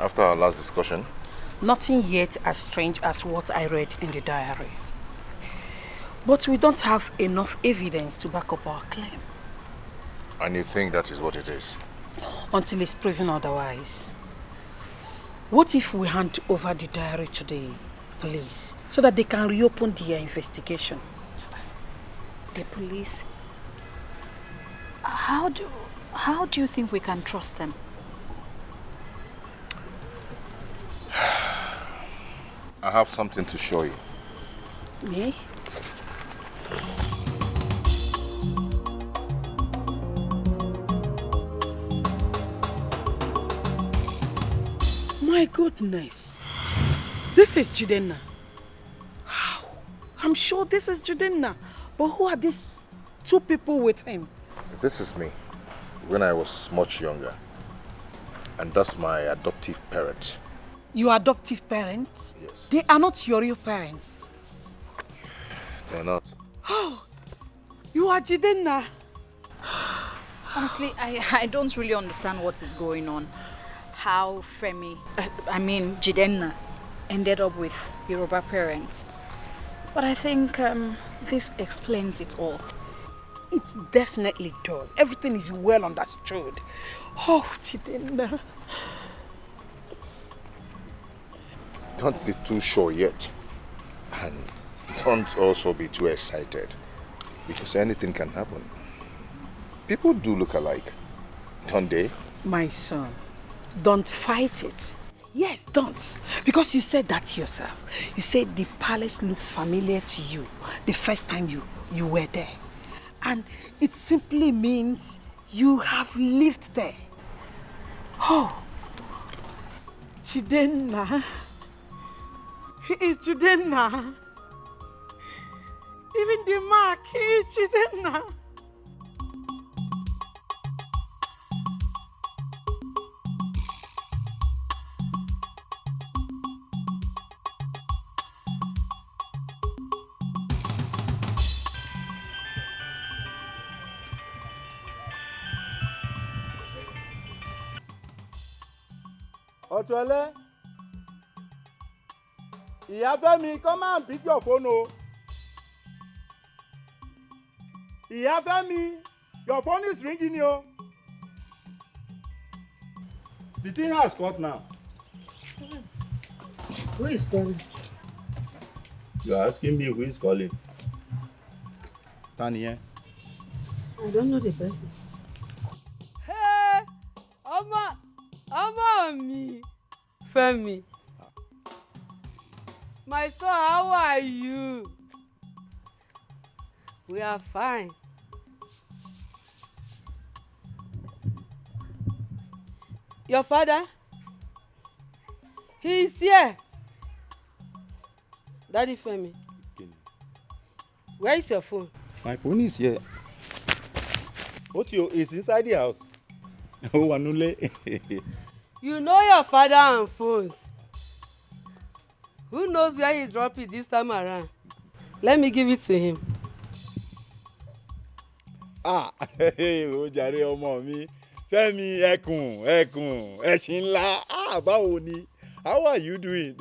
After our last discussion? Nothing yet as strange as what I read in the diary. But we don't have enough evidence to back up our claim. And you think that is what it is? Until it's proven otherwise. What if we hand over the diary to the police so that they can reopen their investigation? The police? How do you think we can trust them? I have something to show you. Me? My goodness. This is Jidenna. How? I'm sure this is Jidenna. But who are these two people with him? This is me, when I was much younger. And that's my adoptive parents. Your adoptive parents? Yes. They are not your real parents. They're not. Oh, you are Jidenna. Honestly, I don't really understand what is going on. How Jidenna ended up with Yoruba parents. But I think this explains it all. It definitely does. Everything is well understood. Oh, Jidenna. Don't be too sure yet. And don't also be too excited. Because anything can happen. People do look alike, don't they? My son, don't fight it. Yes, don't. Because you said that yourself. You said the palace looks familiar to you the first time you were there. And it simply means you have lived there. Oh, Jidenna. He is Jidenna. Even the mark, he is Jidenna. Ọ̀tọ̀lẹ́, ìyá Fẹ́mi, come and pick your phone o. Ìyá Fẹ́mi, your phone is ringing o. The thing has cut now. Who is calling? You are asking me who is calling. Tanya. I don't know the person. Hey, Ọmọ mi, Fẹ́mi. My son, how are you? We are fine. Your father? He is here. Daddy Fẹ́mi. Where is your phone? My phone is here. Otio is inside the house. Oh, Anule. You know your father and phones. Who knows where he dropped it this time around? Let me give it to him. Ah, ó jàre ọmọ mi. Fẹ́mi, ẹkùn, ẹṣin ńlá. Ah, báwo ni? How are you doing?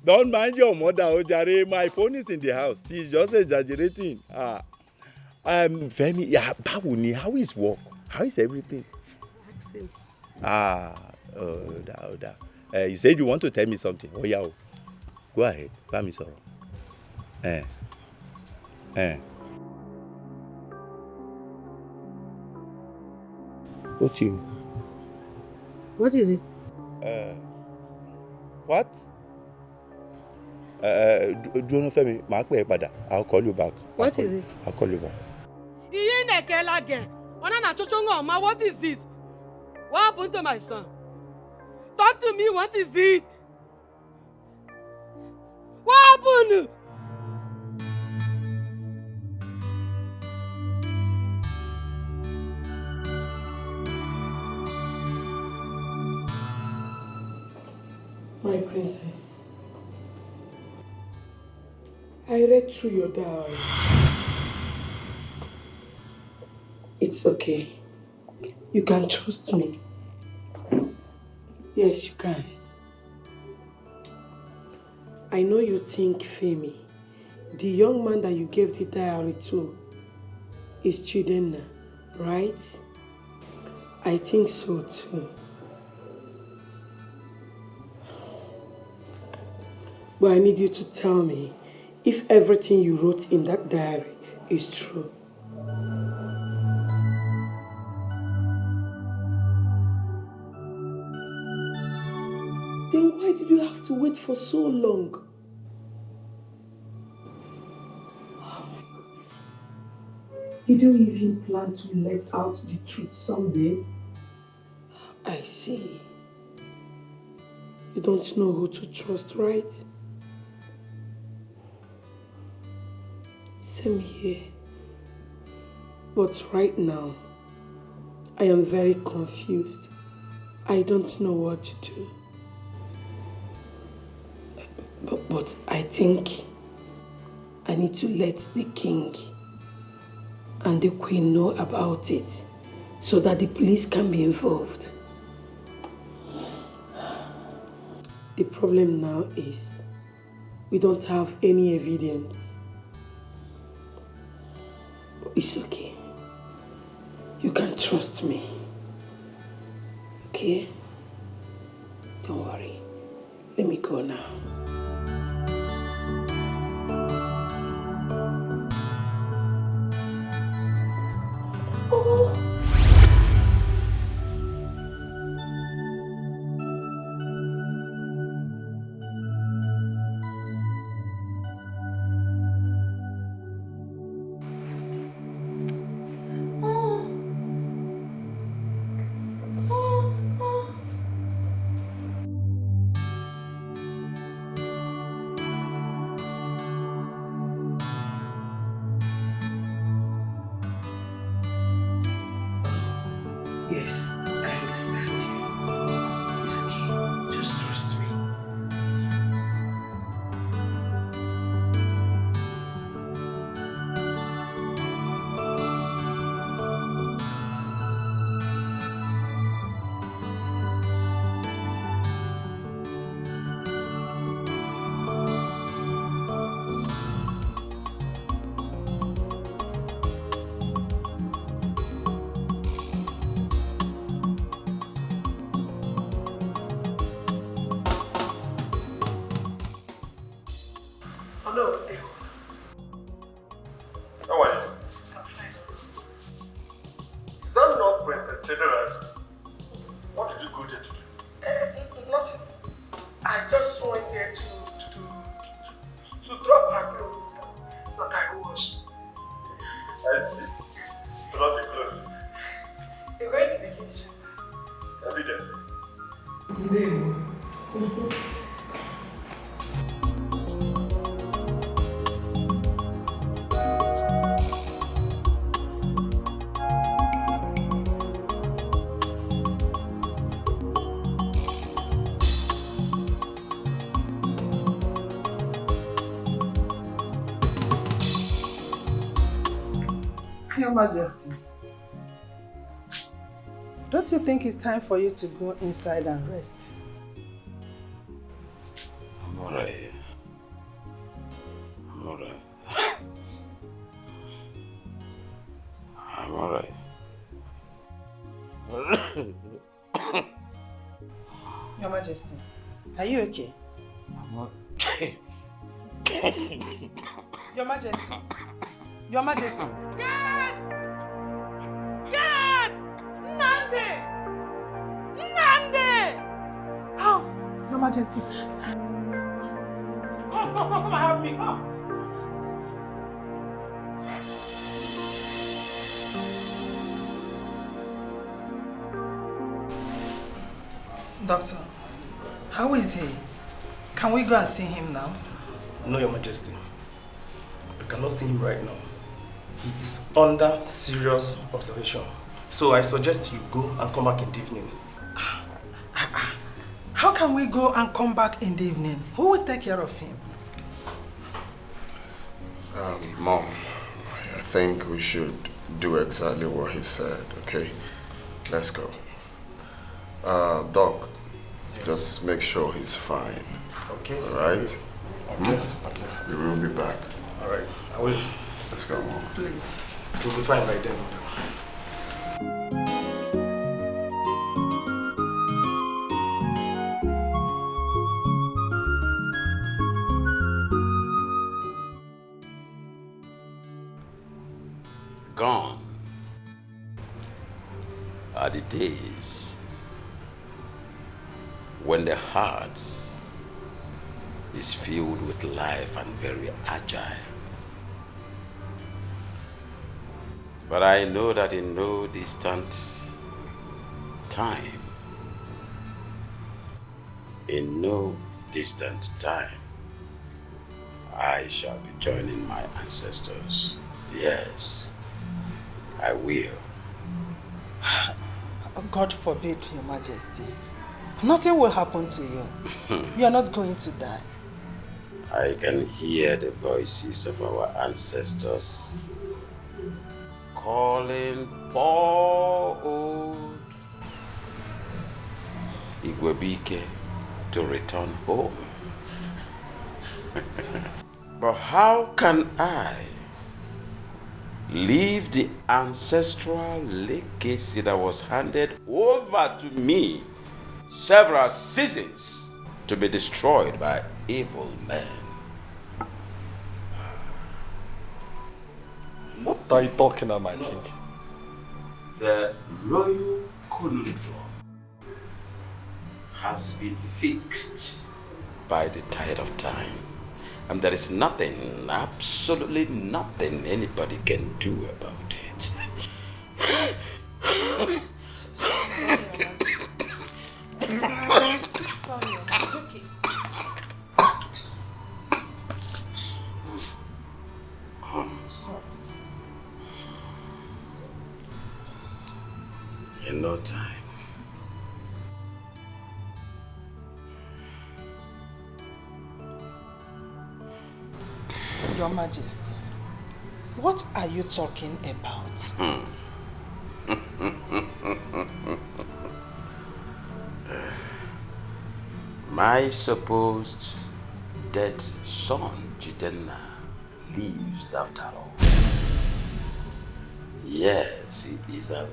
Don't mind your mother, ó jàre. My phone is in the house. She's just exaggerating. Ah, Fẹ́mi, yeah, báwo ni? How is work? How is everything? Ask him. Ah, Oda. You said you want to tell me something. Oh, yeah. Go ahead. Bá mi sọ̀rọ̀. What you? What is it? What? Dúró Fẹ́mi, màá pè ẹ́ padà. I'll call you back. What is it? I'll call you back. Iye nekela again. Ona chochongo ma, what is it? What happened to my son? Talk to me, what is it? What happened? My princess, I read through your diary. It's okay. You can trust me. Yes, you can. I know you think Femi, the young man that you gave the diary to, is Chidenna, right? I think so too. But I need you to tell me if everything you wrote in that diary is true. Then why did you have to wait for so long? Oh my goodness. Did you even plan to let out the truth someday? I see. You don't know who to trust, right? Same here. But right now, I am very confused. I don't know what to do. But I think I need to let the king and the queen know about it so that the police can be involved. The problem now is we don't have any evidence. But it's okay. You can trust me. Okay? Don't worry. Let me go now. Yes, I understand you. It's okay. Just trust me. Your Majesty, don't you think it's time for you to go inside and rest? I'm alright. I'm alright. I'm alright. Your Majesty, are you okay? I'm okay. Your Majesty. Your Majesty. Get! Nande! Nande! How? Your Majesty. Come and help me, come. Doctor, how is he? Can we go and see him now? No, Your Majesty. I cannot see him right now. He is under serious observation. So I suggest you go and come back in the evening. How can we go and come back in the evening? Who will take care of him? Mom, I think we should do exactly what he said, okay? Let's go. Doc, Just make sure he's fine. Okay. All right? Okay. Okay. We will be back. All right. I will. Let's go, Mom. Please. We'll be fine by then. Gone are the days when the heart is filled with life and very agile. But I know that in no distant time, I shall be joining my ancestors. Yes, I will. God forbid, Your Majesty. Nothing will happen to you. You are not going to die. I can hear the voices of our ancestors calling poor old Igwebike to return home. But how can I leave the ancestral legacy that was handed over to me several seasons to be destroyed by evil men? What are you talking about, my king? The royal conundrum has been fixed by the tide of time, and there is nothing, absolutely nothing anybody can do about it. Sorry, Your Majesty. Sorry. In no time. Your Majesty, what are you talking about? My supposed dead son, Jidenna, lives after all. Yes, he is alive.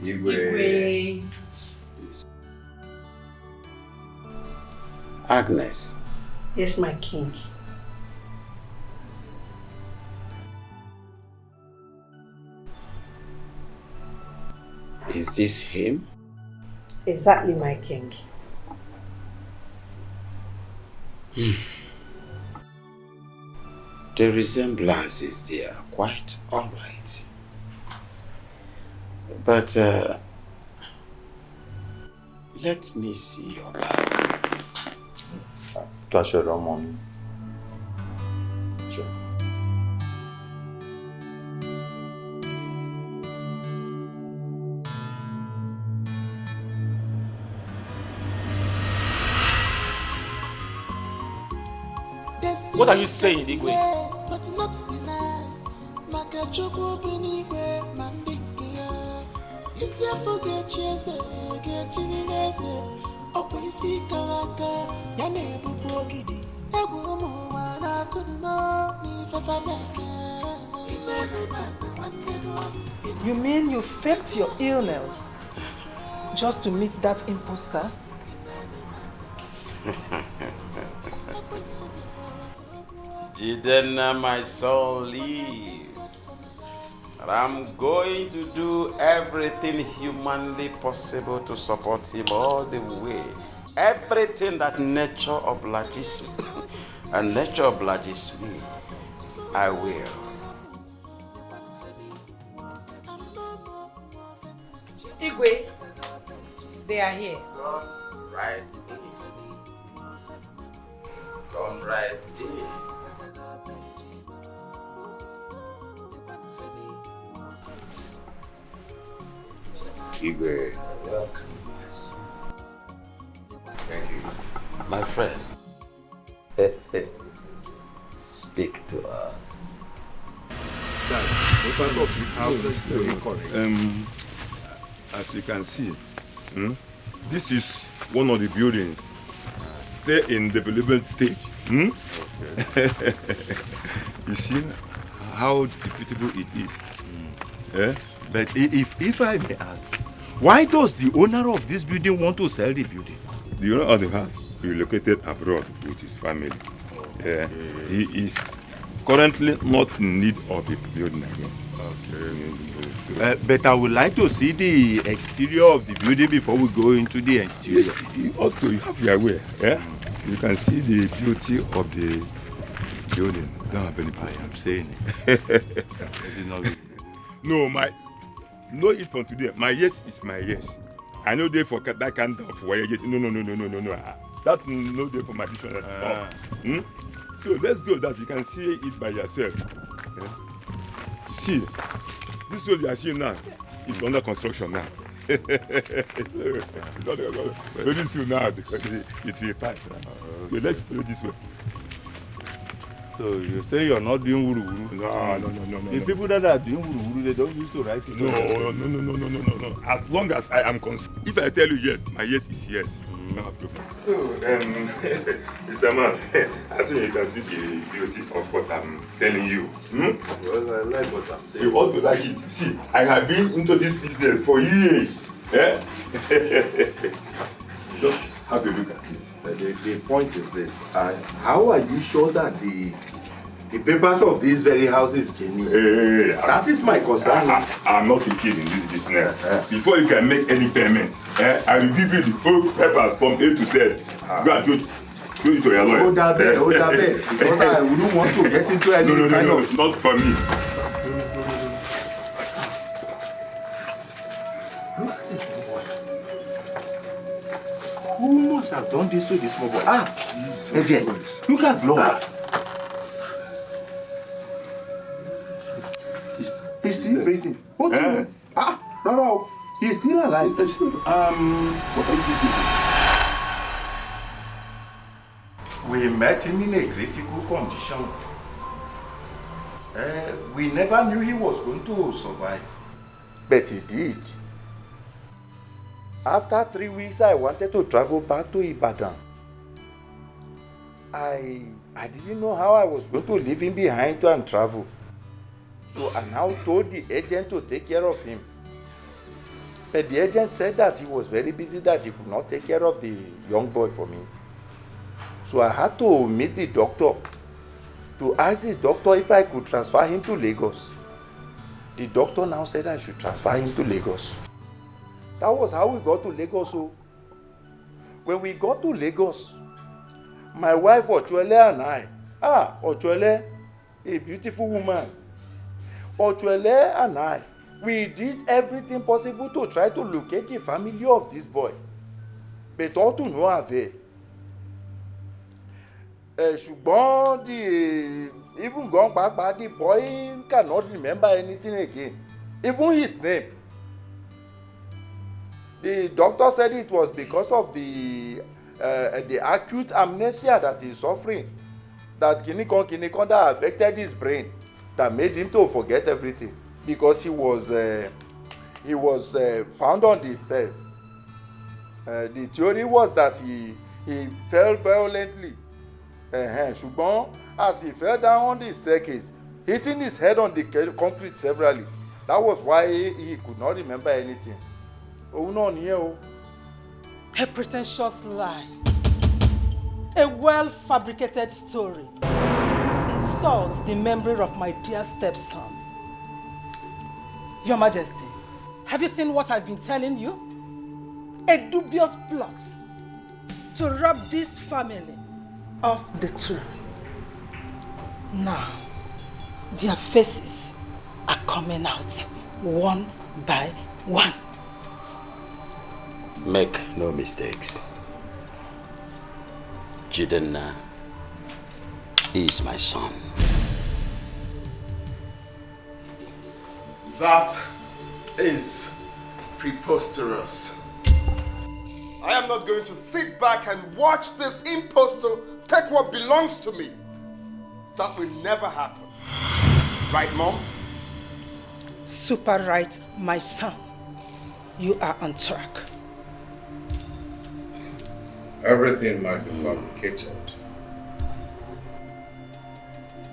Igwe. Agnes. Yes, my king. Is this him? Exactly, my king. The resemblance is there, quite all right. But let me see your back. Touch your Ramon. Sure. What are you saying, Igwe? You mean you faked your illness just to meet that imposter? Jidenna, my son, lives. And I'm going to do everything humanly possible to support him all the way. Everything that nature obliges me, and nature obliges me, I will. Igwe, they are here. Right. Don't write this. Igwe. Welcome, my son. Thank you. My friend. Speak to us. Dad, the purpose of this house is very correct. As you can see, this is one of the buildings still in development stage. Okay. You see how beautiful it is. But if I may ask, why does the owner of this building want to sell the building? The owner of the house relocated abroad with his family. Okay. He is currently not in need of the building again. Okay. But I would like to see the exterior of the building before we go into the interior. Also, you have your way. You can see the beauty of the building. Don't have any problem. I am saying it. No, no it from today. My yes is my yes. I know they forget that kind of way. No. That's no day for my dictionary at all. So let's go that you can see it by yourself. See, this road you are seeing now is under construction now. Very soon now it will fight. So let's follow this way. So you say you're not doing wuru-wuru? No. The people that are doing wuru-wuru, they don't used to write it. No. As long as I am concerned. If I tell you yes, my yes is yes. So, Mr. Man, I think you can see the beauty of what I'm telling you. Well, I like what I'm saying. You ought to like it. See, I have been into this business for years. You just have a look at this. The point is this. How are you sure that the papers of these very houses genuine? That is my concern. I'm not a kid in this business. Before you can make any payments, I will give you the whole papers from A to Z. Go and show it to your lawyer. Hold that there. Because I wouldn't want to get into any kind of... No, not for me. Look at this boy. Who must have done this to this small boy? Look at blood. He's still breathing. What do you mean? No. He's still alive. What are you doing? We met him in a critical condition. We never knew he was going to survive. But he did. After 3 weeks, I wanted to travel back to Ibadan. I didn't know how I was going to leave him behind and travel. So I now told the agent to take care of him. But the agent said that he was very busy, that he could not take care of the young boy for me. So I had to meet the doctor to ask the doctor if I could transfer him to Lagos. The doctor now said I should transfer him to Lagos. That was how we got to Lagos. So when we got to Lagos, my wife Ochuele and I, Ochuele, a beautiful woman, Ochuele and I, we did everything possible to try to locate the family of this boy. But all to no avail. Ṣùgbọ́n even gone back, the boy cannot remember anything again. Even his name. The doctor said it was because of the acute amnesia that he's suffering. That kinikon that affected his brain. That made him to forget everything. Because he was found on the stairs. The theory was that he fell violently. Ṣùgbọ́n as he fell down on the staircase, hitting his head on the concrete severally. That was why he could not remember anything. Oh no, A pretentious lie. A well-fabricated story. It insults the memory of my dear stepson. Your Majesty, have you seen what I've been telling you? A dubious plot to rob this family of the throne. Now, their faces are coming out one by one. Make no mistakes. Jidenna is my son. That is preposterous. I am not going to sit back and watch this impostor take what belongs to me. That will never happen. Right, Mom? super right, my son. You are on track. Everything might be fabricated,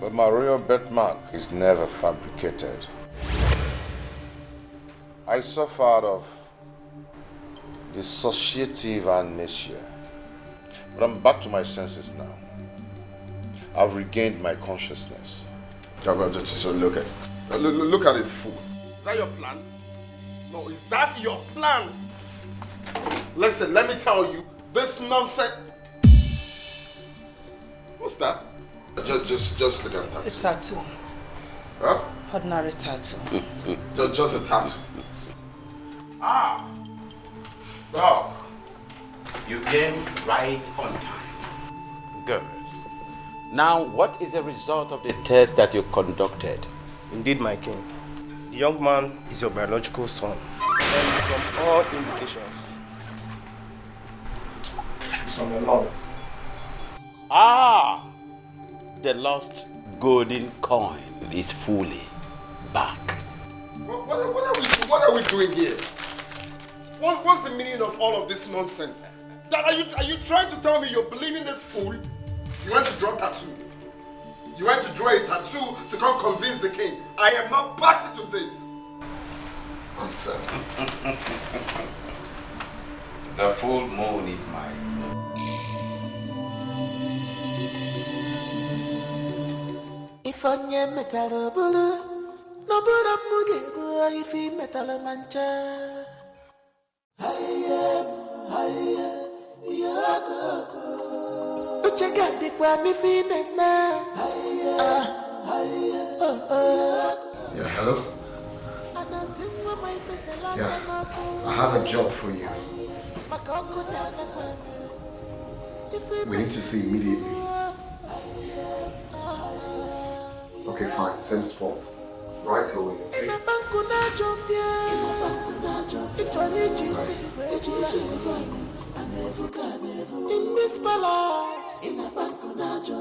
but my royal birthmark is never fabricated. I suffered of dissociative amnesia, but I'm back to my senses now. I've regained my consciousness. Just look at this fool. Is that your plan? No, is that your plan? Listen, let me tell you, this nonsense. What's that? Just look at that. It's a tattoo. Huh? Ordinary tattoo. Just a tattoo. Ah, dog. You came right on time. Girls, now what is the result of the test that you conducted? Indeed, my king. The young man is your biological son. And from all indications, it's on the loss. Ah! The lost golden coin is fully back. What are we doing here? What's the meaning of all of this nonsense? Are you trying to tell me you're believing this fool? You went to draw a tattoo. You went to draw a tattoo to come convince the king. I am not party to this. Nonsense. The full moon is mine. If onye metal bulu, no bulu muge go if he metal mancha. Uchega de kwa mi fi na. Yeah, hello? Yeah, I have a job for you. We need to see immediately. Okay, fine, same spot. Right away, okay? In this palace, in a bankunajo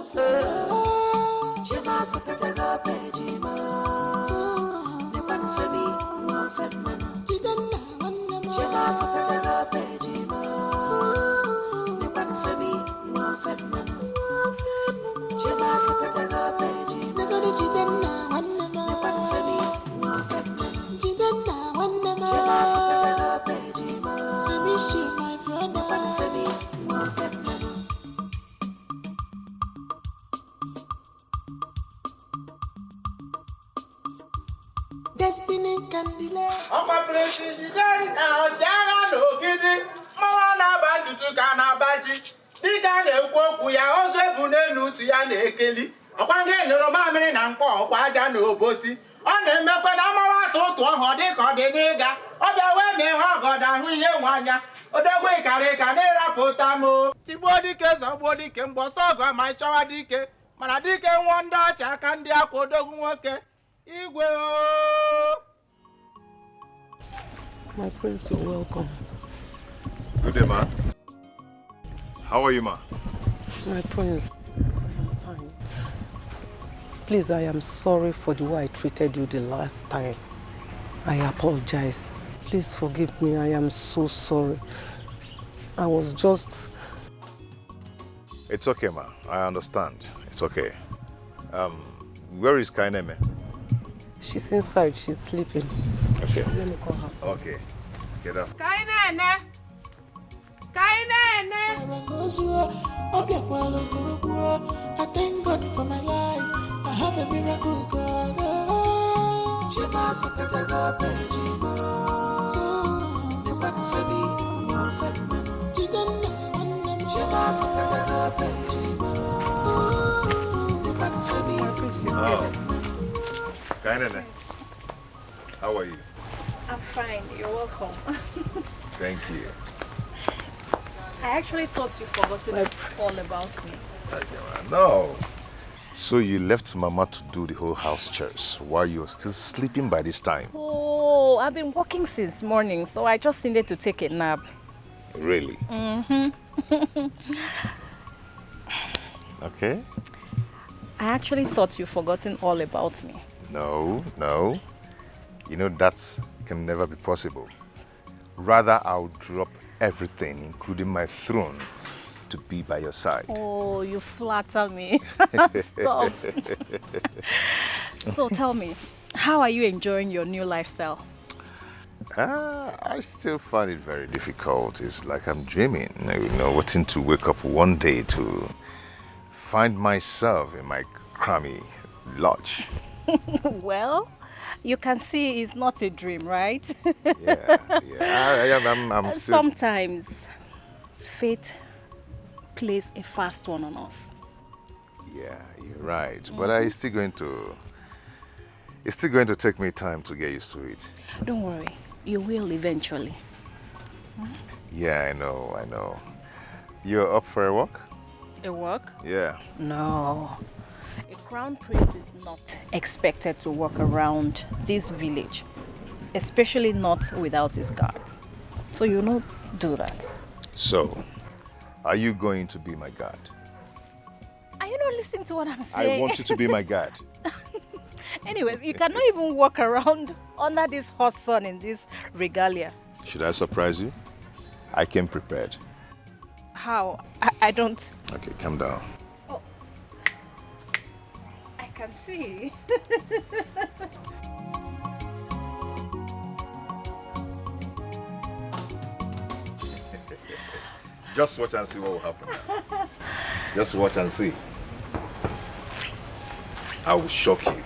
Shema Sapetaga Pejima, Nipan Femi, no Fedmana, Jidana, Shema Sapetaga Pejima, Nipan Femi, no Fedmana, Shema Sapetaga Pejima, Nipan Femi, no Fedmana, Jidana, Shema Sapetaga Pejima, I miss you, my brother, Nipan Femi, no Fedmana. Destiny can delay. I'm a place in the day now. Tiaga no kidi. Mama na bantu tu kana baji. Dika ne kwoku ya ozo ebune nutu ya na ekeli. Okwange noro mamiri na nko okwa aja na obosi. O na emekwe na mawa tutu ho dika de niga. Obia we me ho goda hu ihe nwanya. Odogwe ikare ka na rapota mo. Tigbo dike zogbo dike mgboso go ma chowa dike. Mana dike nwonda acha aka ndi akwa odogwu nwoke. Igwe o. My prince, you're welcome. Good day, ma. How are you, ma? My prince, I'm fine. Please, I am sorry for the way I treated you the last time. I apologize. Please forgive me. I am so sorry. I was just... It's okay, ma. I understand. It's okay. Where is Kaineme? She's inside. She's sleeping. Okay. Let me call her. Okay. Get up. Kainene! Kainene! I thank God for my life. I have a miracle God. Shema Sapetaga Pejima. Nipan Femi, no Fedmana. Jidana, Shema Sapetaga Pejima. Nipan Femi, no Fedmana. Kainene, how are you? I'm fine. You're welcome. Thank you. I actually thought you forgotten all about me. No. So you left Mama to do the whole house chores while you're still sleeping by this time? Oh, I've been working since morning, so I just needed to take a nap. Really? Mm-hmm. Okay. I actually thought you'd forgotten all about me. No, no. You know, that can never be possible. Rather, I'll drop everything, including my throne, to be by your side. Oh, you flatter me. Stop. So tell me, how are you enjoying your new lifestyle? I still find it very difficult. It's like I'm dreaming, you know, waiting to wake up one day to find myself in my crummy lodge. Well, you can see it's not a dream, right? I'm still... Sometimes fate plays a fast one on us. Yeah, you're right. But it's still going to take me time to get used to it. Don't worry, you will eventually. Yeah, I know. You're up for a walk? A walk? Yeah. No. A crown prince is not expected to walk around this village, especially not without his guards. So you don't do that. So, are you going to be my guard? Are you not listening to what I'm saying? I want you to be my guard. Anyways, you cannot even walk around under this hot sun in this regalia. Should I surprise you? I came prepared. How? I don't... Okay, calm down. Oh. I can see. Just watch and see what will happen. Just watch and see. I will shock you.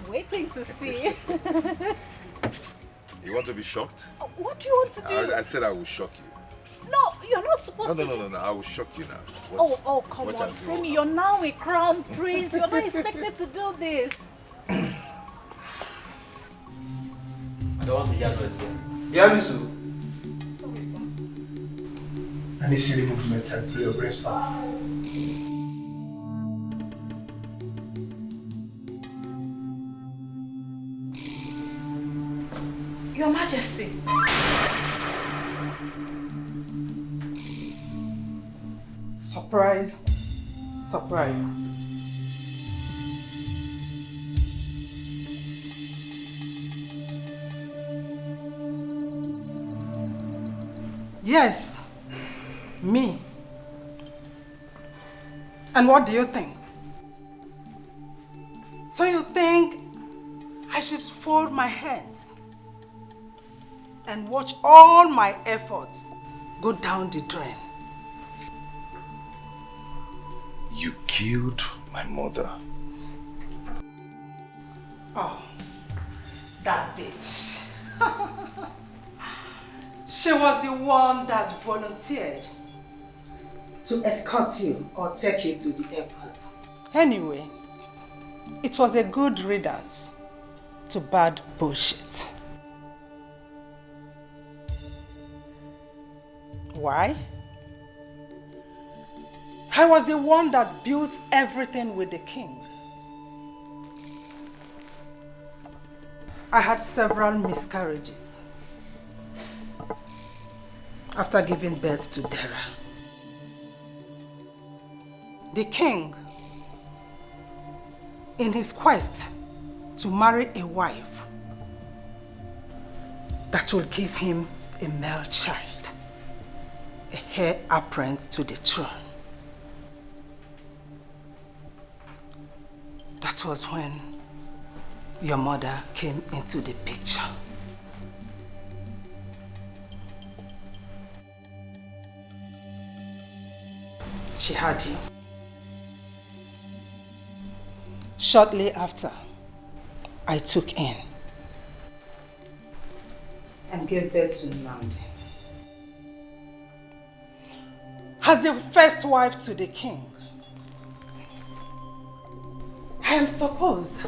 Waiting to see. You want to be shocked? What do you want to do? I said I will shock you. No, you're not supposed to. No. I will shock you now. Oh, come on, Femi. You're now a crown prince. You're not expected to do this. I don't want to hear noise here. Diamisu. Sorry, sir. Any silly movement and play your brains back. Your Majesty. Surprise. Surprise. Yes, me. And what do you think? So you think I should fold my hands and watch all my efforts go down the drain? You killed my mother. Oh, that bitch. She was the one that volunteered to escort you or take you to the airport. Anyway, it was a good riddance to bad bullshit. Why? I was the one that built everything with the king. I had several miscarriages after giving birth to Dara. The king, in his quest to marry a wife that will give him a male child, a heir apparent to the throne. That was when your mother came into the picture. She had you. Shortly after, I took in and gave birth to Nnamdi. As the first wife to the king, I am supposed,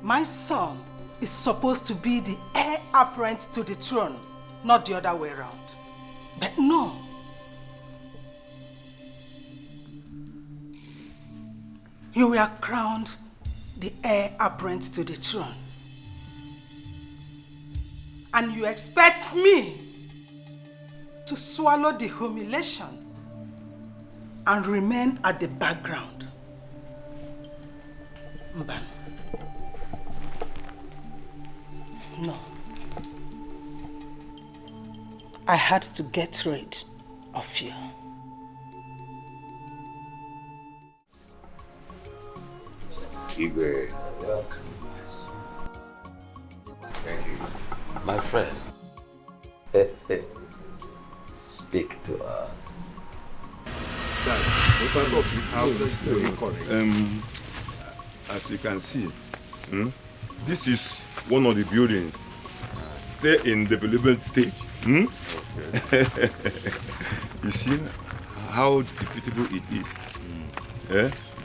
my son is supposed to be the heir apparent to the throne, not the other way around. But no. You were crowned the heir apparent to the throne. And you expect me to swallow the humiliation and remain at the background. Mban, No. I had to get rid of you. Igwe. Welcome. Thank you. My friend. Speak to us. As you can see, this is one of the buildings still in development stage. Okay. You see how beautiful it is.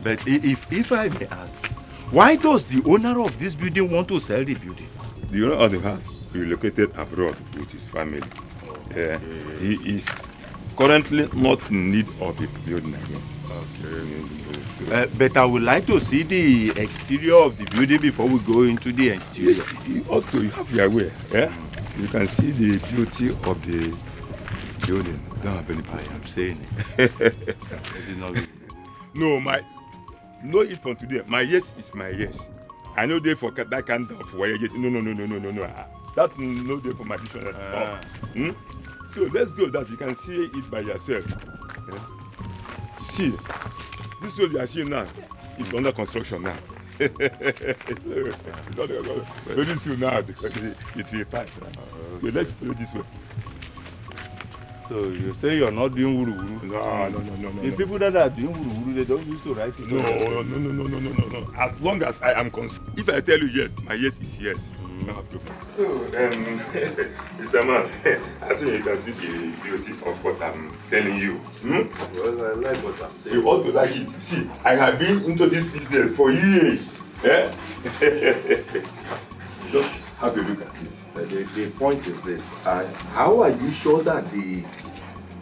But if I may ask, why does the owner of this building want to sell the building? The owner of the house relocated abroad with his family. Okay. He is currently not in need of the building again. Okay. But I would like to see the exterior of the building before we go into the interior. Also, you have your way. You can see the beauty of the building. Don't have any problem. I am saying it. No, no it from today. My yes is my yes. I know they for that kind of way. No. That's no day for my dictionary at all. So let's go that you can see it by yourself. See, this road you are seeing now is under construction now. Very soon now it will fine. So let's follow this way. So you say you're not doing wuru-wuru? No. The people that are doing wuru-wuru, they don't used to write it. No. As long as I am concerned. If I tell you yes, my yes is yes. So, Mr. Man, I think you can see the beauty of what I'm telling you. Well, I like what I'm saying. You ought to like it. See, I have been into this business for years. You just have a look at this. The point is this. How are you sure that the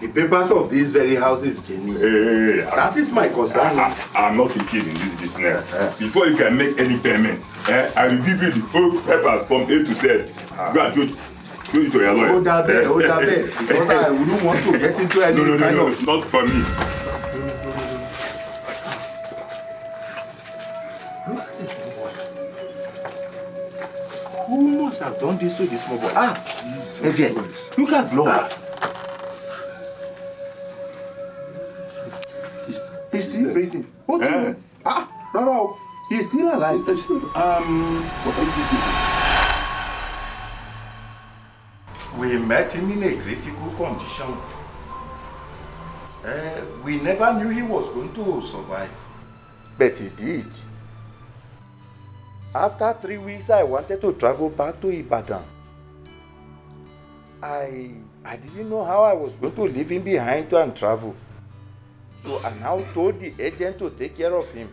papers of these very houses is genuine? That is my concern. I'm not a kid in this business. Before you can make any payments, I will give you the whole papers from A to Z. Go and show it to your lawyer. Hold that there. Because I wouldn't want to get into any kind of... No, not for me. Look at this boy. Who must have done this to this small boy? Look at blood. He's still breathing. What do you mean? No. He's still alive. What are you doing? We met him in a critical condition. We never knew he was going to survive. But he did. After 3 weeks, I wanted to travel back to Ibadan. I didn't know how I was going to leave him behind and travel. So I now told the agent to take care of him.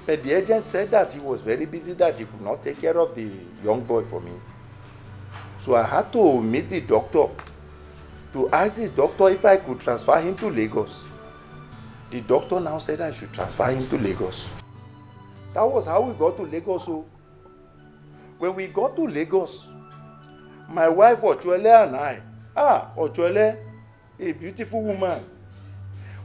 But the agent said that he was very busy, that he could not take care of the young boy for me. So I had to meet the doctor to ask the doctor if I could transfer him to Lagos. The doctor now said I should transfer him to Lagos. That was how we got to Lagos. So when we got to Lagos, my wife Ochuele and I, Ochuele, a beautiful woman,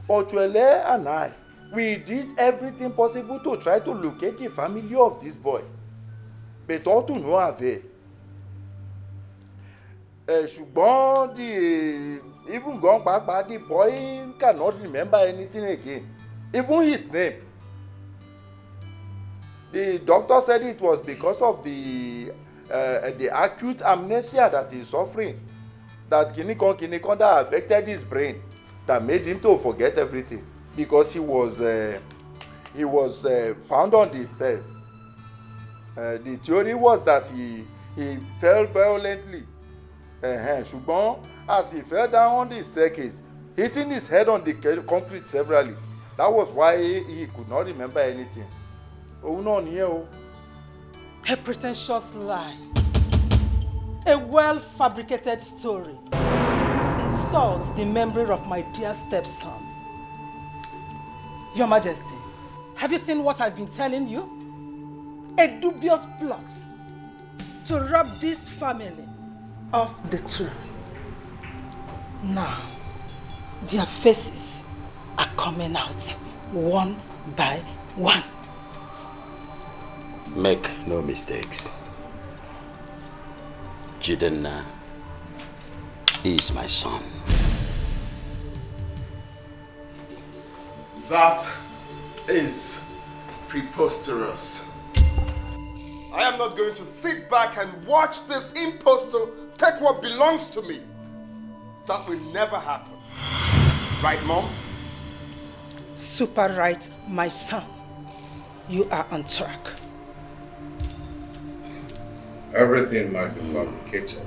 Ochuele and I, we did everything possible to try to locate the family of this boy. But all to no avail. Ṣùgbọ́n even gone back, the boy cannot remember anything again. Even his name. The doctor said it was because of the acute amnesia that he's suffering. That kinikon that affected his brain. That made him to forget everything. Because he was found on the stairs. The theory was that he fell violently. Ṣùgbọ́n as he fell down on the staircase, hitting his head on the concrete severally. That was why he could not remember anything. A pretentious lie. A well-fabricated story. It insults the memory of my dear stepson. Your Majesty, have you seen what I've been telling you? A dubious plot to rob this family of the throne. Now, their faces are coming out one by one. Make no mistakes. Jidenna is my son. That is preposterous. I am not going to sit back and watch this impostor take what belongs to me. That will never happen. Right, Mom? Super right, my son. You are on track. Everything might be fabricated,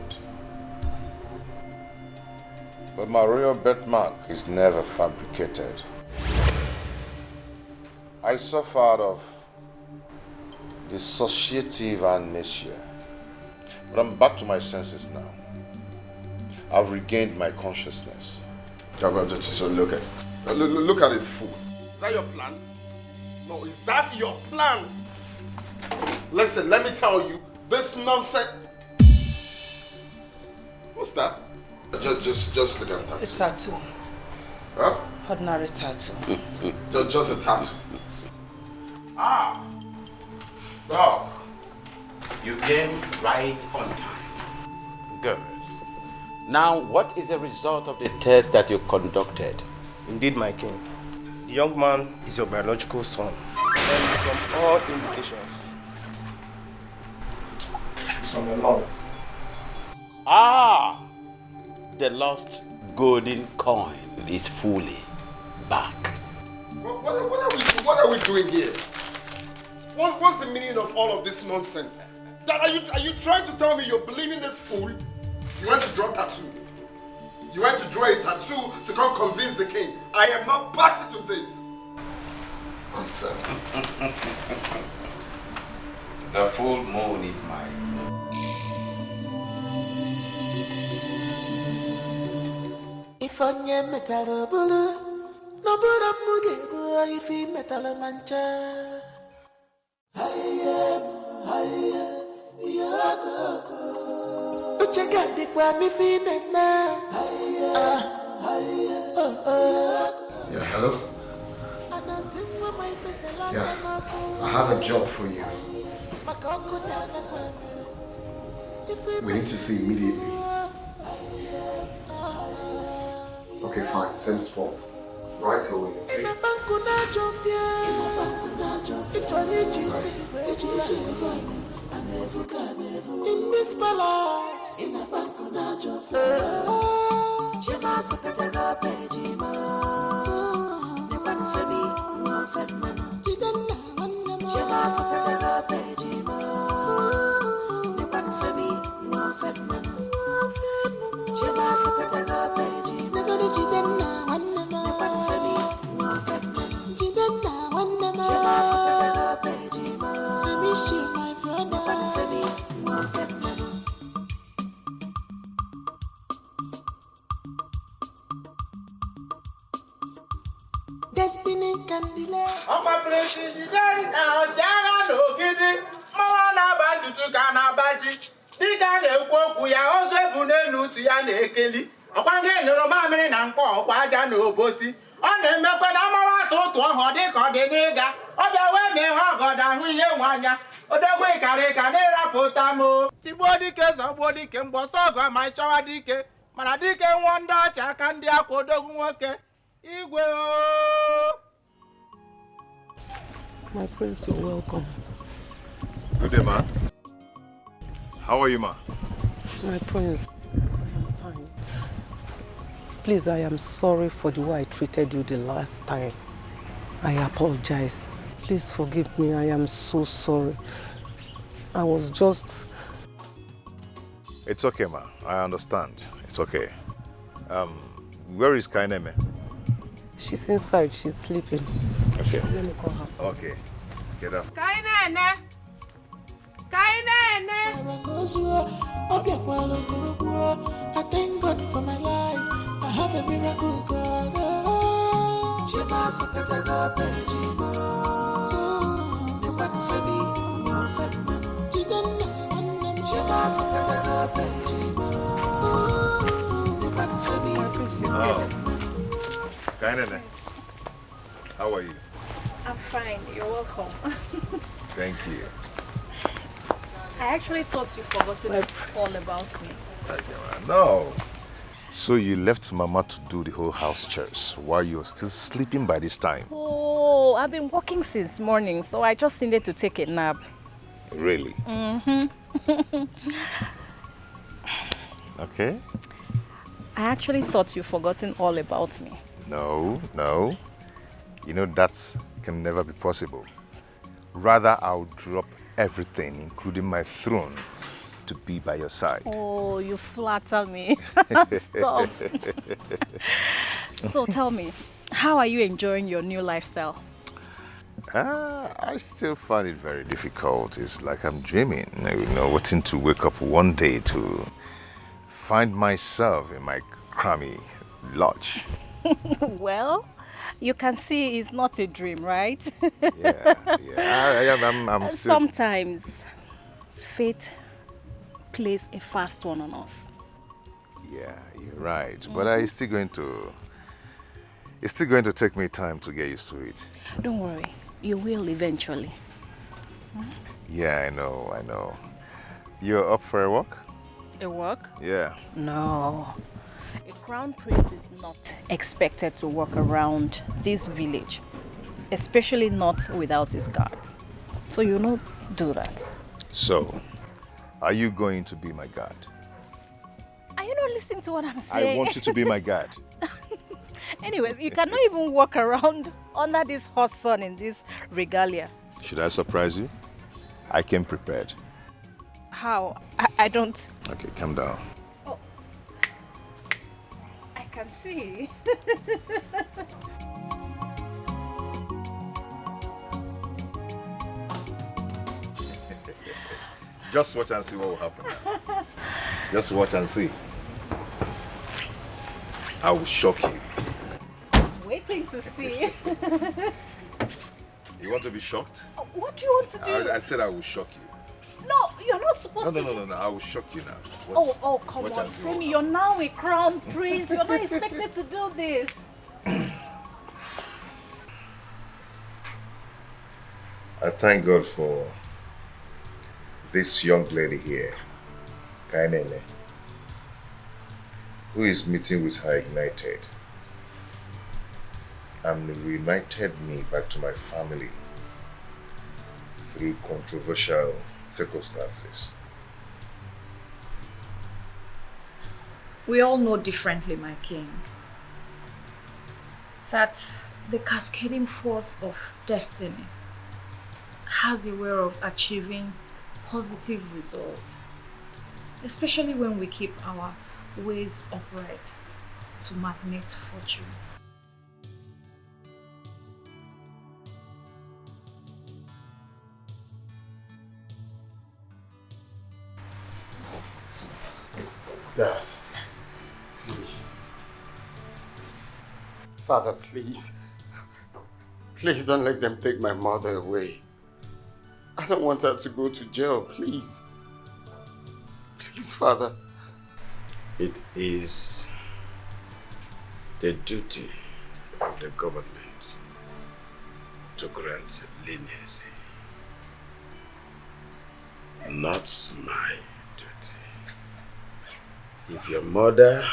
but my royal birthmark is never fabricated. I suffered of dissociative amnesia, but I'm back to my senses now. I've regained my consciousness. Just look at this fool. Is that your plan? No, is that your plan? Listen, let me tell you, this nonsense. What's that? Just look at that. It's a tattoo. Huh? Ordinary tattoo. Just a tattoo. Ah, dog. You came right on time. Girls. Now, what is the result of the test that you conducted? Indeed, my king. The young man is your biological son. And from all indications, it's from the north. Ah! The lost golden coin is fully back. What are we doing here? What's the meaning of all of this nonsense? Are you trying to tell me you're believing this fool? You went to draw a tattoo. You went to draw a tattoo to come convince the king. I am not party to this. Nonsense. The full moon is mine. If onye metalo bulu, no bulu muge boy if he metalo mancha. Uchega di kwa mi fi nena. Yeah, hello? Yeah, I have a job for you. We need to see immediately. Okay, fine, same spot. Right away, okay? In this palace, in a bankunajo, she must have better go pay Jima. Nipan Femi, no Fedman, she must have better go pay Jima. Nipan Femi, no Fedman, she must have better go pay Jima. Nipan Femi, no Fedman, she must have better go pay Jima. I miss you, my brother. Nipan Femi, no Fedman. Destiny can delay. I'm a place in the day now. Tianga no kidi. Mama na bantu kana baji. Dika ne kwoku ya ozo ebune nutu ya na ekeli. Okwange noro mamiri na nko okwa aja na obosi. Ọ na-emekwa na amawa atụtụ ọhọ dịka ọ dị n'ịga. Ọ bịa wee mee ha ọgọdọ ahụ ihe nwanya. Odogwu ịkarị ka na-erapụta m. Tigbuo dike zọgbuo dike mgbọsọ ọgụ ma ịchọwa dike. Mana dike nwụọ ndị ọcha aka ndị akwa odogwu nwoke. Igwe o. My prince, you're welcome. Good day, ma. How are you, ma? My prince, I am fine. Please, I am sorry for the way I treated you the last time. I apologize. Please forgive me. I am so sorry. I was just... It's okay, ma. I understand. It's okay. Where is Kaineme? She's inside. She's sleeping. Okay. Let me call her. Okay. Get up. Kainene! Kainene! I thank God for my life. I have a miracle God. She must have better go pay Jima. Nipan Femi, no Fedman. She must have better go pay Jima. Nipan Femi, no Fedman. Kainene, how are you? I'm fine. You're welcome. Thank you. I actually thought you forgotten all about me. No. So you left Mama to do the whole house chores while you're still sleeping by this time? Oh, I've been working since morning, so I just needed to take a nap. Really? Mm-hmm. Okay. I actually thought you forgotten all about me. No. You know, that can never be possible. Rather, I'll drop everything, including my throne, to be by your side. Oh, you flatter me. Stop. So tell me, how are you enjoying your new lifestyle? I still find it very difficult. It's like I'm dreaming, waiting to wake up one day to find myself in my crummy lodge. Well, you can see it's not a dream, right? I'm still... Sometimes fate plays a fast one on us. Yeah, you're right. But it's still going to take me time to get used to it. Don't worry, you will eventually. Yeah, I know. You're up for a walk? A walk? Yeah. No. A crown prince is not expected to walk around this village, especially not without his guards. So you don't do that. So, are you going to be my guard? Are you not listening to what I'm saying? I want you to be my guard. Anyways, you cannot even walk around under this hot sun in this regalia. Should I surprise you? I came prepared. How? I don't... Okay, calm down. Oh. I can see. Just watch and see what will happen. Just watch and see. I will shock you. Waiting to see. You want to be shocked? What do you want to do? I said I will shock you. No, you're not supposed to. No. I will shock you now. Oh, come on, Femi. You're now a crown prince. You're not expected to do this. I thank God for this young lady here, Kainene, who is meeting with her ignited and reunited me back to my family through controversial circumstances. We all know differently, my king, that the cascading force of destiny has a way of achieving positive results, especially when we keep our ways upright to magnate fortune. Dad, please. Father, please. Please don't let them take my mother away. I don't want her to go to jail, please. Please, Father. It is the duty of the government to grant leniency, not my duty. If your mother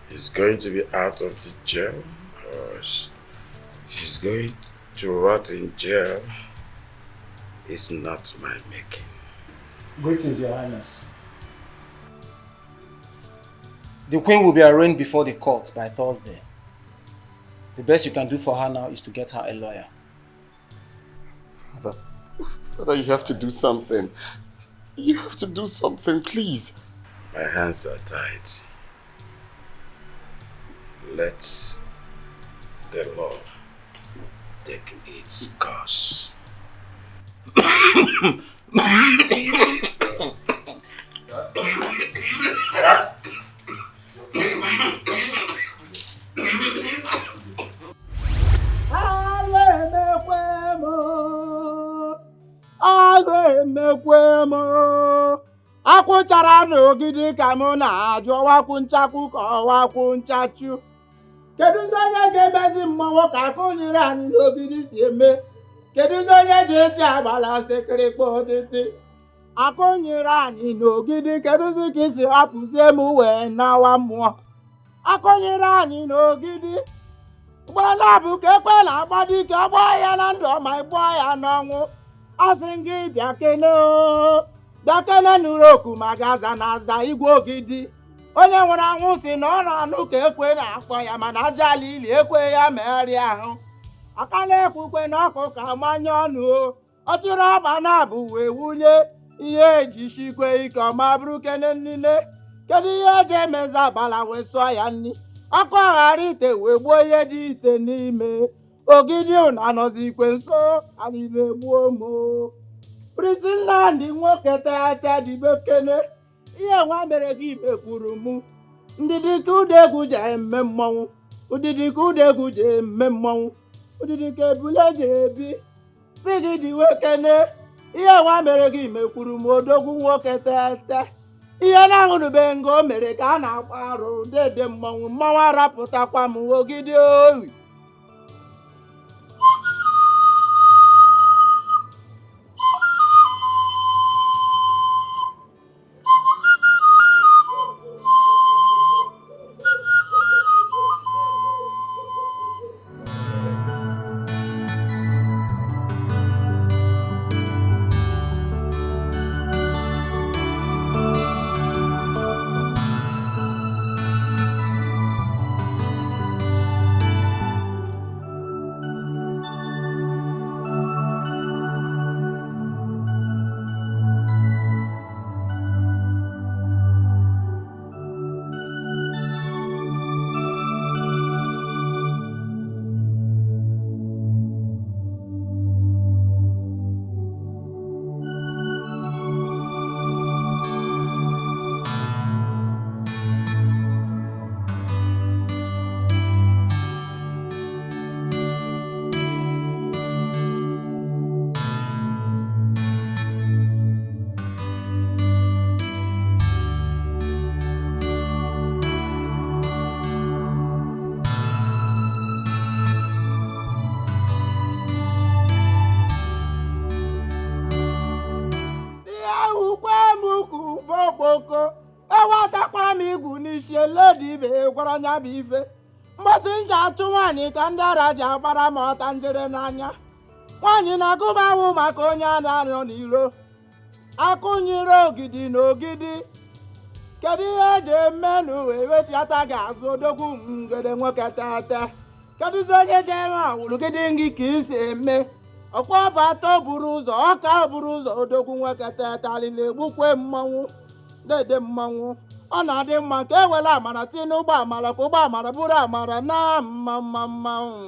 is going to be out of the jail, or she's going to rot in jail, it's not my making. Greetings, Your Highness. The Queen will be arraigned before the court by Thursday. The best you can do for her now is to get her a lawyer. Father, you have to do something. You have to do something, please. My hands are tied. Let the law take its course. Akwụchara n'ogidi ka mụ na-ajụ ọwakwụ nchakwu ka ọwakwụ nchachu. Kedu onye ga-emezi mmọnwụ ka akụ nyere anyị n'ogidi si eme? Kedu onye ji eti agbala sekirikpa otiti? Akụnyere anyị n'ogidi kedụzi ka isi hapụzie m wee nawa mmụọ. Akụnyere anyị n'ogidi gbala bụ ka ekwe na-agba dike ọgbọ ya na ndụ ọma ịgbọ ya n'ọnwụ. Asị gị bịa kene bịa kene nụrụ oku ma gaza na aza igwe ogidi. Onye nwere anwụ si na ọ na-anụ ka ekwe na-akpọ ya mana aja ala ili ekwe ya megharịa ahụ. Aka na-ekwukwe na ọkụ ka manye ọnụ ọ chịrị ọba na-abụ wee wunye ihe eji shikwe ike ọma bụrụ kene niile. Kedu ihe eji emezi agbala wee sụọ ya nni? Ọkụ ghara ite wee gbuo ihe dị ite n'ime. Ogidi ụna anọzi ikwe nso anyị na-egbuo mo. Prisi Nnamdị nwoke tete dịbe kene. Ihe nwa mere gị mekwuru mụ. Ndidi ka udegwu ji eme mmọnwụ. Udidi ka udegwu ji eme mmọnwụ. Udidi ka ebule ji ebi. Si gị dịwe kene. Ihe nwa mere gị mekwuru m odogwu nwoke tete. Ihe na-ahụrụbe nga o mere ka a na-akpa arụ dede mmọnwụ mmọnwụ arapụtakwa m ogidi oyi. Ewatakwa m igwu n'isi eledi ibe gwara nya bụ ife. Mgbasị nji achụ nwaanyị ka ndị ara ji agbara m ọta njere n'anya. Nwaanyị na-agụba awụ maka onye a na-arịọ n'iro. Akụnyere ogidi n'ogidi. Kedu ihe eji eme n'uwe ewechiata ga-azụ odogwu ngede nwoke tete? Kedụzi onye ji eme awụrụgide ngị ka isi eme? Ọkwa bụ atọ buru ụzọ ọka buru ụzọ odogwu nwoke tete alịla egbukwe mmọnwụ. Dede mmanwụ ọ na-adị mma ka e were amara tinye n'ụgbọ amara ka ụgbọ amara bụrụ amara na mmanwụ.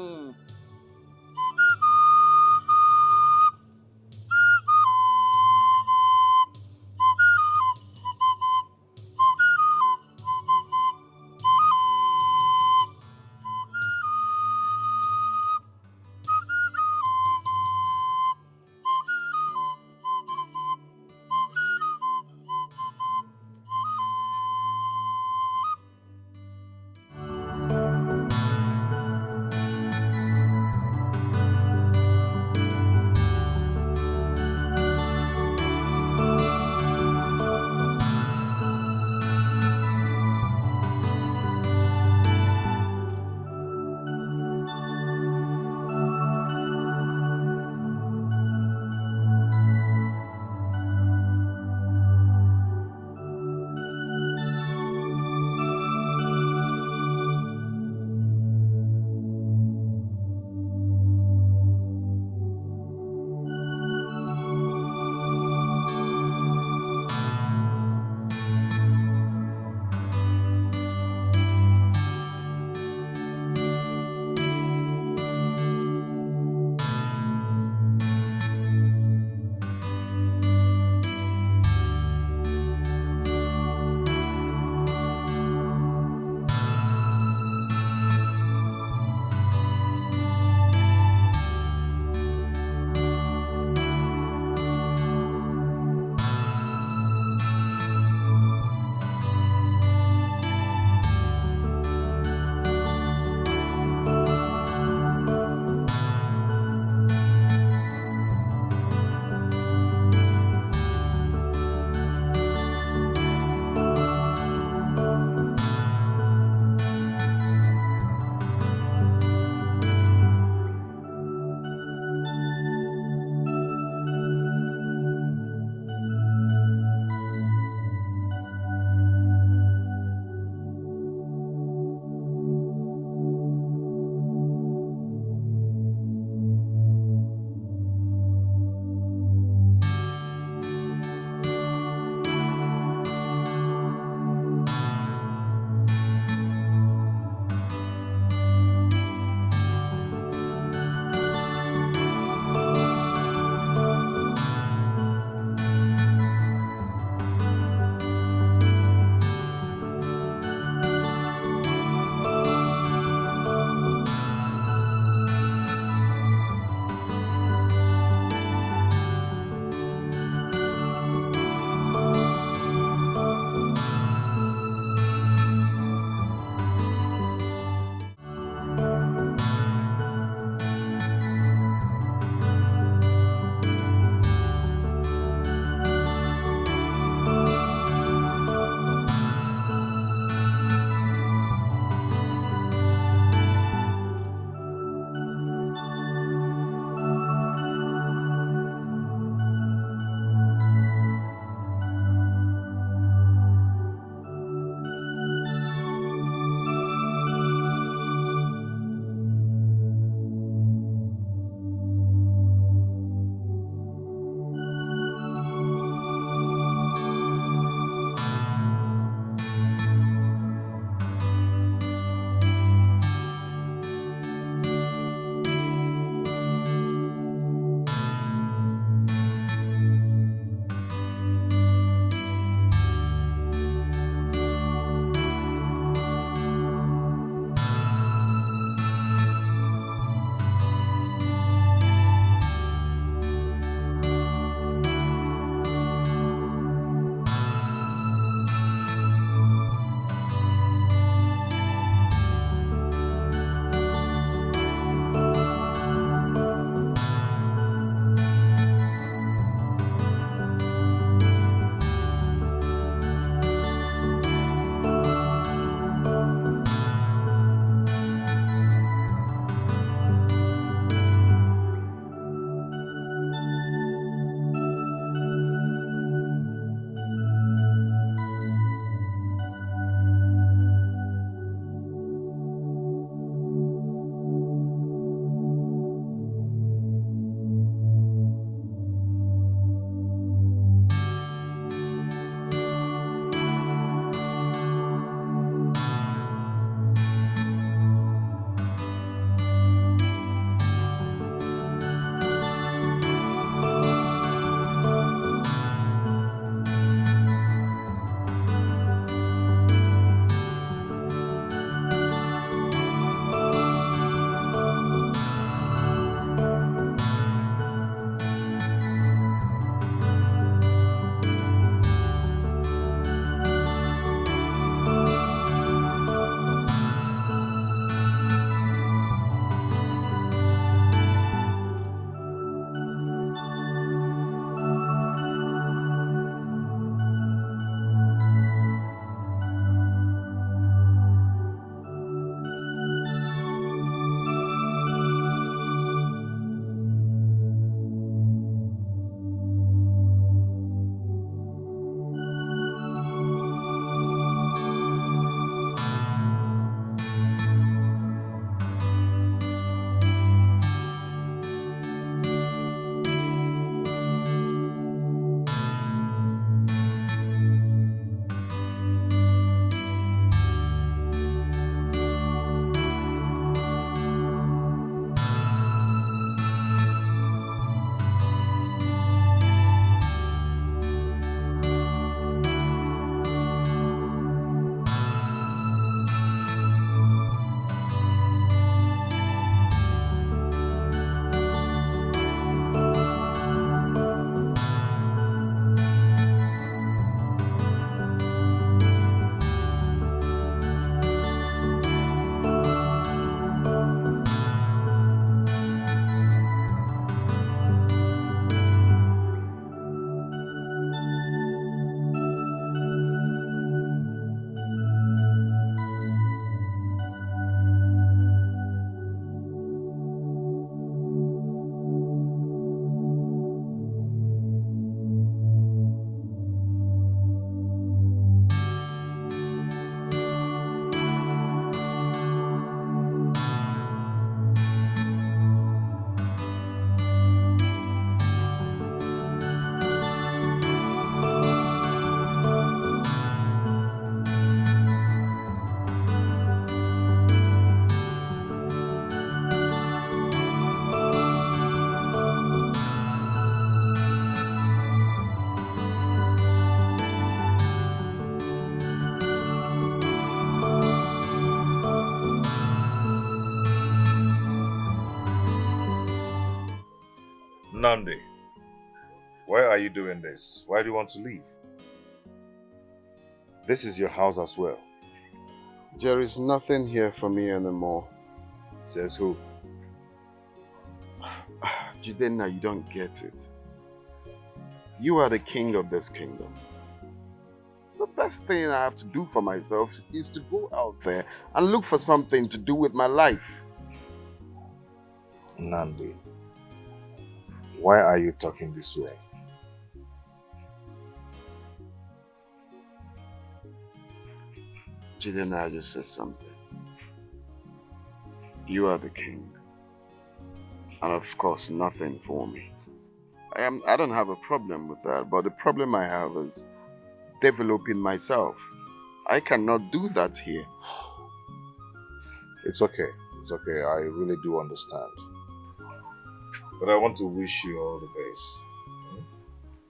Nandi, why are you doing this? Why do you want to leave? This is your house as well. There is nothing here for me anymore. Says who? Jidenna, you don't get it. You are the king of this kingdom. The best thing I have to do for myself is to go out there and look for something to do with my life. Nandi, why are you talking this way? Jidenna, I just said something. You are the king. And of course, nothing for me. I don't have a problem with that, but the problem I have is developing myself. I cannot do that here. It's okay. It's okay. I really do understand. But I want to wish you all the best.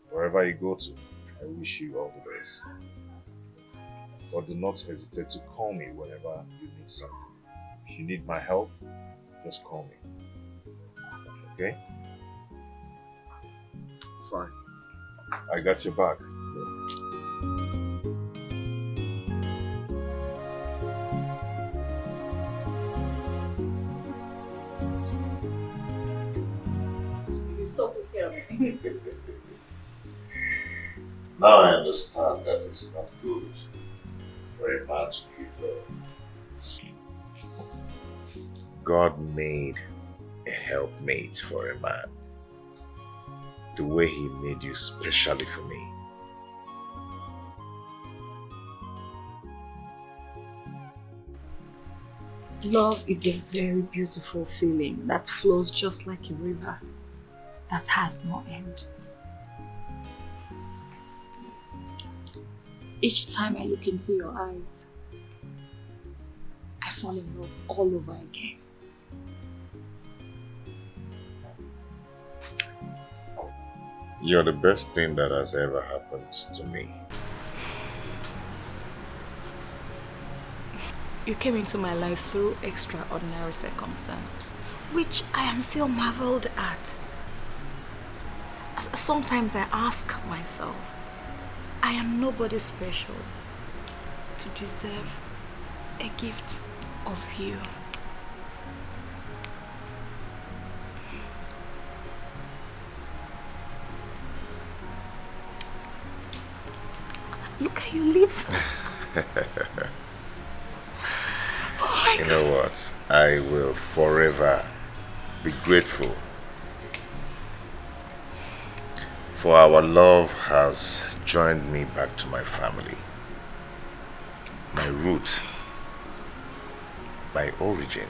Wherever you go to, I wish you all the best. But do not hesitate to call me whenever you need something. If you need my help, just call me. Okay? It's fine. I got your back. Stop here. Now I understand that it's not good for a man to be alone. God made a helpmate for a man. The way he made you specially for me. Love is a very beautiful feeling that flows just like a river that has no end. Each time I look into your eyes, I fall in love all over again. You're the best thing that has ever happened to me. You came into my life through extraordinary circumstance, which I am still marveled at. Sometimes I ask myself, I am nobody special to deserve a gift of you. Look at your lips. You know what? I will forever be grateful. For our love has joined me back to my family. My root. My origin.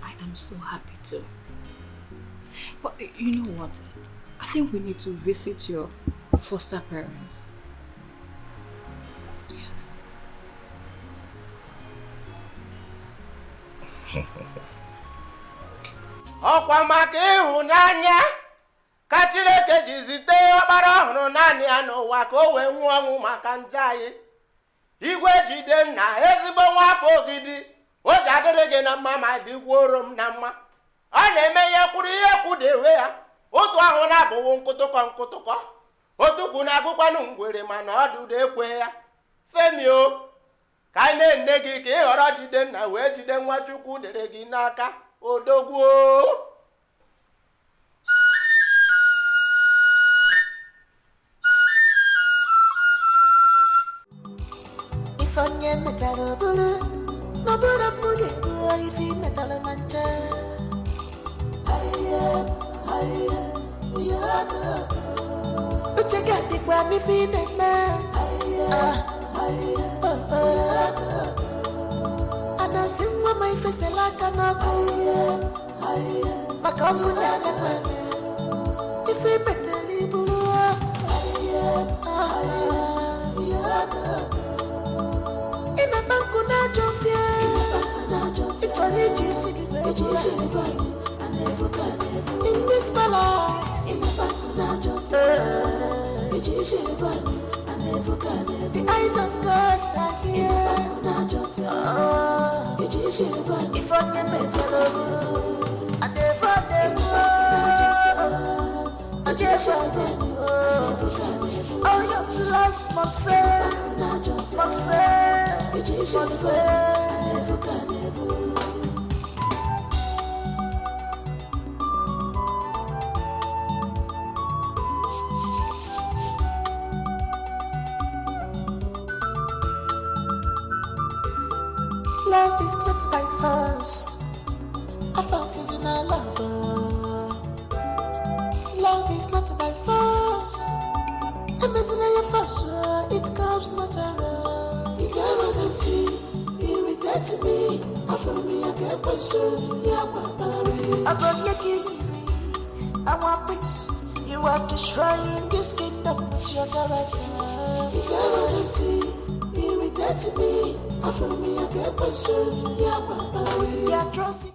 I am so happy too. But you know what? I think we need to visit your foster parents. Yes. Ọkwa maka ịhụnanya ka Chineke ji zite ọkpara ọhụrụ naanị ya n'ụwa ka o wee nwụọ ọnwụ maka njọ anyị. Igwe Jidenna ezigbo nwa afọ ogidi o ji adịrị gị na mma ma dịkwuoro m na mma. Ọ na-eme ihe kwuru ihe kwudewe ya otu ahụ na-abụwo nkụtụkọ nkụtụkọ. Otukwu na-agụkwanụ ngwere mana ọdụdụ ekwe ya. Femi o, ka anyị na-ene gị ka ị ghọrọ Jidenna wee jide nwa Chukwu dere gị n'aka. Odogwu. Onye metalo bulu, no bulu muge boy fi metalo mancha. Uchega bigwa mi fi nema. Ana singwa mai fesela kanako. Makamu na nakwa. Ifi metali bulu. Ina banku na jofie. Ichori jisigi in this palace. Ina banku na jofie. The eyes of God are here. If I can make follow, I never All your plans must fail, must fail. Love is not by force. A force is in a lover. Love is not by force. A mercenary force, it comes natural. His arrogancy irritates me. After me, I get passion. Yeah, Barry. About Yaki, I want peace. You are destroying this kingdom with your character. His arrogancy irritates me. After me, I get passion. Yeah, Barry.